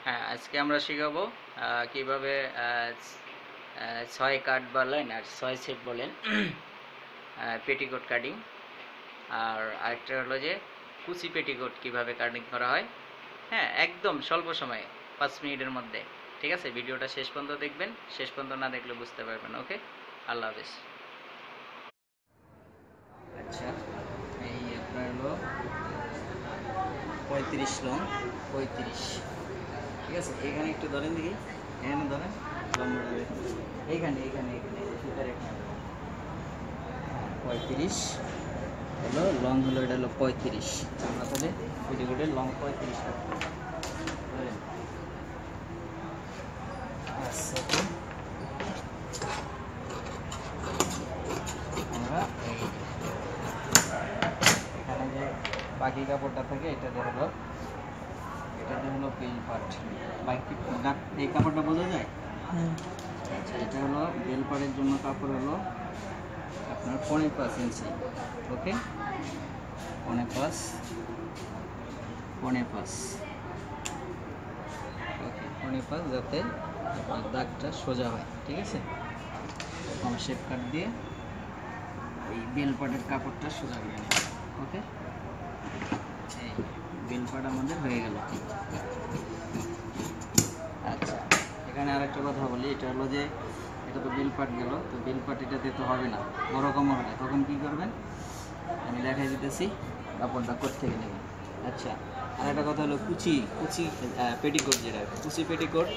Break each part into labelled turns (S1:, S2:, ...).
S1: হ্যাঁ, আজকে আমরা শিখাবো কিভাবে 6 কাট বলেন আর 6 সেট বলেন পেটিকোট কাটিং। আর আরেকটা হলো যে কুচি পেটিকোট কিভাবে কাটিং করা হয়। হ্যাঁ, একদম স্বল্প সময়ে 5 মিনিটের মধ্যে। ঠিক আছে, ভিডিওটা শেষ পর্যন্ত দেখবেন, শেষ পর্যন্ত না দেখলে বুঝতে পারবেন। ওকে, আল্লাহ হাফেজ। আচ্ছা, এই আপনার হলো 35 লং, 35। ঠিক আছে, এখানে একটু ধরেন দেখি, এখানে ধরেন লম্বাটা দেখুন, এইখানে এইখানে এখানে সুতার এখানে 35 হলো লং, হলো এটা হলো 35। আমরা তাহলে পেটিকোটের লং 35 রাখবো। ধরেন আচ্ছা, আমরা এই এখানে যে বাকি কাপড়টা থাকে এটাতে হলো বেল পার্ট। বাকি এই কাপড়টা বোঝা যায়। আচ্ছা, এটা হলো বেল পার্টের জন্য কাপড় হলো আপনার 5.5 ইঞ্চি। ওকে, 5.5 ওকে, 5.5, যাতে আপনার দাগটা সোজা হয়। ঠিক আছে, এরকম শেপ কাট দিয়ে এই বেল পার্টের কাপড়টা সোজা করে নেব। ওকে, এই বেল পার্ট আমাদের হয়ে গেল। আচ্ছা, এখানে আরেকটা কথা বলি, এটা হলো যে এটা তো বেল পার্ট গেল, তো বেল পার্ট এটাতে তো হবে না, বড় কম হবে। তখন কী করবেন, আমি দেখাই দিতেছি কাপড়টা কোত্থেকে নেবেন। আচ্ছা, আর একটা কথা হলো কুচি পেটিকোট, যেটা কুচি পেটিকোট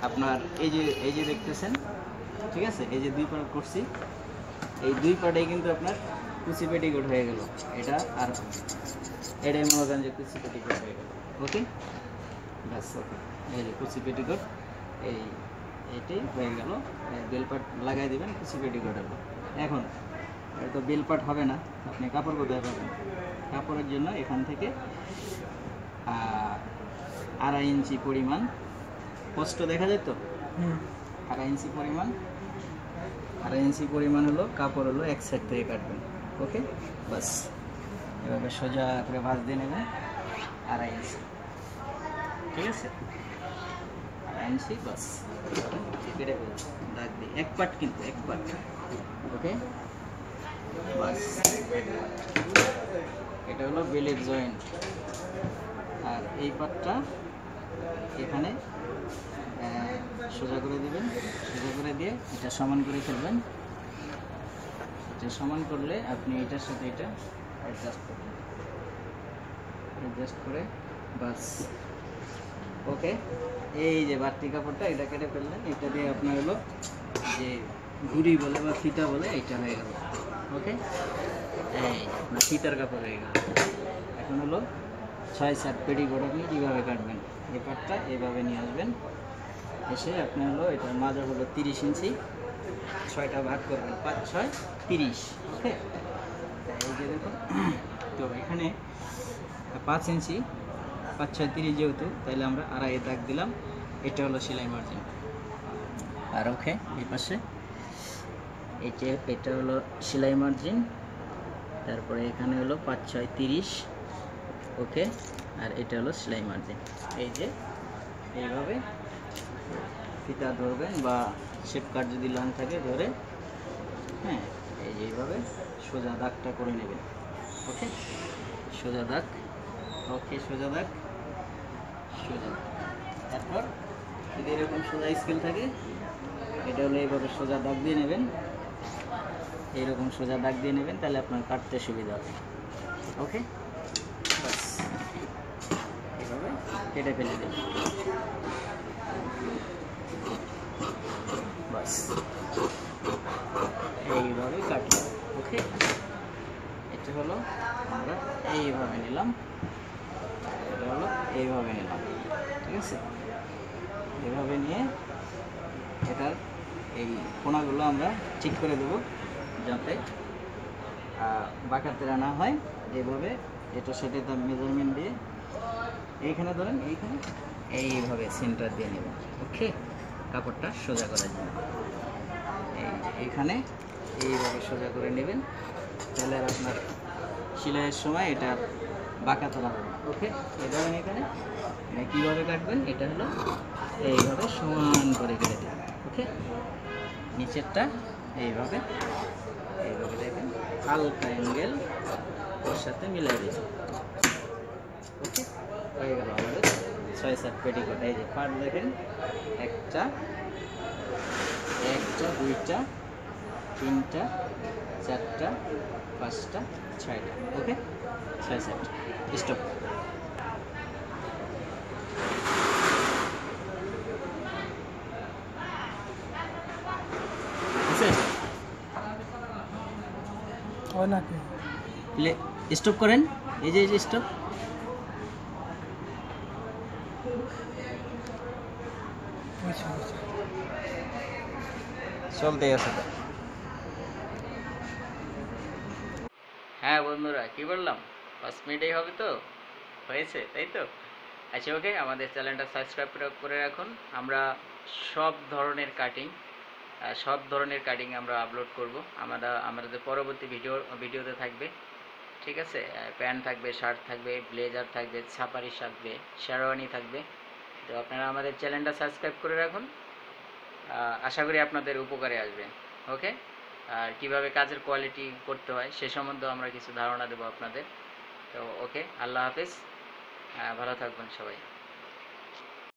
S1: আপনার এই যে দেখতেছেন। ঠিক আছে, এই যে 2 পার্ট করছি, এই 2 পার্টেই কিন্তু আপনার কুচি পেটিকোট হয়ে গেল। এটা আর এটাই মনে করেন যে কুচি পেটিকোট হয়ে গেল। ওকে, ব্যাস। ওকে, এই যে কুচি পেটিকোট, এইটাই হয়ে গেল। বেল পাট লাগাই দেবেন, কুচি পেটিকোট হলো। এখন তো বেল পাট হবে না, আপনি কাপড় কোথায় পাবেন? কাপড়ের জন্য এখান থেকে 2.5 ইঞ্চি পরিমাণ, স্পষ্ট দেখা যায় তো? 2.5 ইঞ্চি পরিমাণ, 2.5 ইঞ্চি পরিমাণ হলো কাপড়, হলো এক সাইড থেকে কাটবেন। ওকে, বাস এভাবে সোজা করে ভাঁজ দিয়ে নেবেন 2.5 ইঞ্চি। ঠিক আছে, 2.5 ইঞ্চি, বাস কেটে দাগ দিই। এক পাট, কিন্তু এক পাট। ওকে, বাস এটা হলো বেলের জয়েন্ট। আর এই পাটটা এখানে সোজা করে দেবেন, সোজা করে দিয়ে এটা সমান করে ফেলবেন। এটা সমান করলে আপনি এটার সাথে এটা অ্যাডজাস্ট করবেন, অ্যাডজাস্ট করে বাস। ওকে, এই যে বাড়তি কাপড়টা এটা কেটে ফেললেন, এটা দিয়ে আপনার হলো যে ঘুড়ি বলে বা ফিতা বলে, এটা হয়ে গেল। ওকে, এই আপনার ফিতার কাপড় হয়ে গেল। এখন হলো 6-7 পেটিকোট আপনি কীভাবে কাটবেন। এই পাটটা এইভাবে নিয়ে আসবেন, এসে আপনার হলো এটার মাঝে হলো 30 ইঞ্চি, 6টা ভাগ করবেন, 5-6 30। ওকে, এই যে দেখুন, তো এখানে 5 ইঞ্চি, 5-6 30 যেহেতু, তাহলে আমরা 2.5 দাগ দিলাম। এটা হলো সেলাই মার্জিন। আর ওকে, এই পাশে এটা হলো সেলাই মার্জিন। তারপরে এখানে হলো 5-6 30। ওকে, আর এটা হলো সেলাই মার্জিন। এই যে এইভাবে ফিতা ধরবেন, বা শেপ কাট যদি লং থাকে ধরে, হ্যাঁ, এই যে এইভাবে সোজা দাগটা করে নেবেন। ওকে, সোজা দাগ। ওকে, সোজা দাগ, সোজা। তারপর যদি এরকম সোজা স্কেল থাকে, এটা হলো এইভাবে সোজা দাগ দিয়ে নেবেন, এইরকম সোজা দাগ দিয়ে নেবেন, তাহলে আপনার কাটতে সুবিধা হবে। ওকে, বাস এইভাবে কেটে ফেলে দেবেন, বাস এইভাবে কাটলাম। ওকে, এটা হলো আমরা এইভাবে নিলাম, এটা হলো এইভাবে নিলাম। ঠিক আছে, এভাবে নিয়ে এটার এই কোণাগুলো আমরা ঠিক করে দেবো, যাতে বাঁকাতেরা না হয়। এইভাবে এটার সাথে তার মেজারমেন্ট দিয়ে এইখানে ধরেন, এইখানে এইভাবে সেন্টার দিয়ে নেবেন। ওকে, কাপড়টা সোজা করার জন্য এইখানে এইভাবে সোজা করে নেবেন, তাহলে আর আপনার সেলাইয়ের সময় এটা বাঁকাতরা হবে না। ওকে, এভাবে এখানে কীভাবে কাটবেন, এটা হলো এইভাবে সমান করে কেটে দেবেন। ওকে, নিচেরটা এইভাবে এইভাবে দেখেন হালকা অ্যাঙ্গেল ওর সাথে মিলাই দেবেন। ওকে, হয়ে গেল আমাদের 6-7 পেটিকোট। এই যে পার্ট দেখেন, একটা দুইটা তিনটা চারটা পাঁচটা ছয়টা। ওকে, 6-7 স্টপ। স্টপ করেন, এই যে স্টপ। চলতে আছে তো। হ্যাঁ বন্ধুরা, কি বললাম, 5 মিনিটেই হবে তো, হয়েছে তাই তো। আচ্ছা ওকে, আমাদের চ্যানেলটা সাবস্ক্রাইব করে রাখুন। আমরা সব ধরনের কাটিং আমরা আপলোড করব। আমাদের পরবর্তী ভিডিওতে থাকবে, ঠিক আছে। প্যান্ট থাকবে, শার্ট থাকবে, ব্লেজার থাকবে, ছাপারি থাকবে, শেরওয়ানি থাকবে। তো আপনারা আমাদের চ্যানেলটা সাবস্ক্রাইব করে রাখুন, আশা করি আপনাদের উপকারে আসবে। ওকে, আর কীভাবে কাজের কোয়ালিটি করতে হয় সে সম্বন্ধেও আমরা কিছু ধারণা দেবো আপনাদের। তো ওকে, আল্লাহ হাফেজ, ভালো থাকবেন সবাই।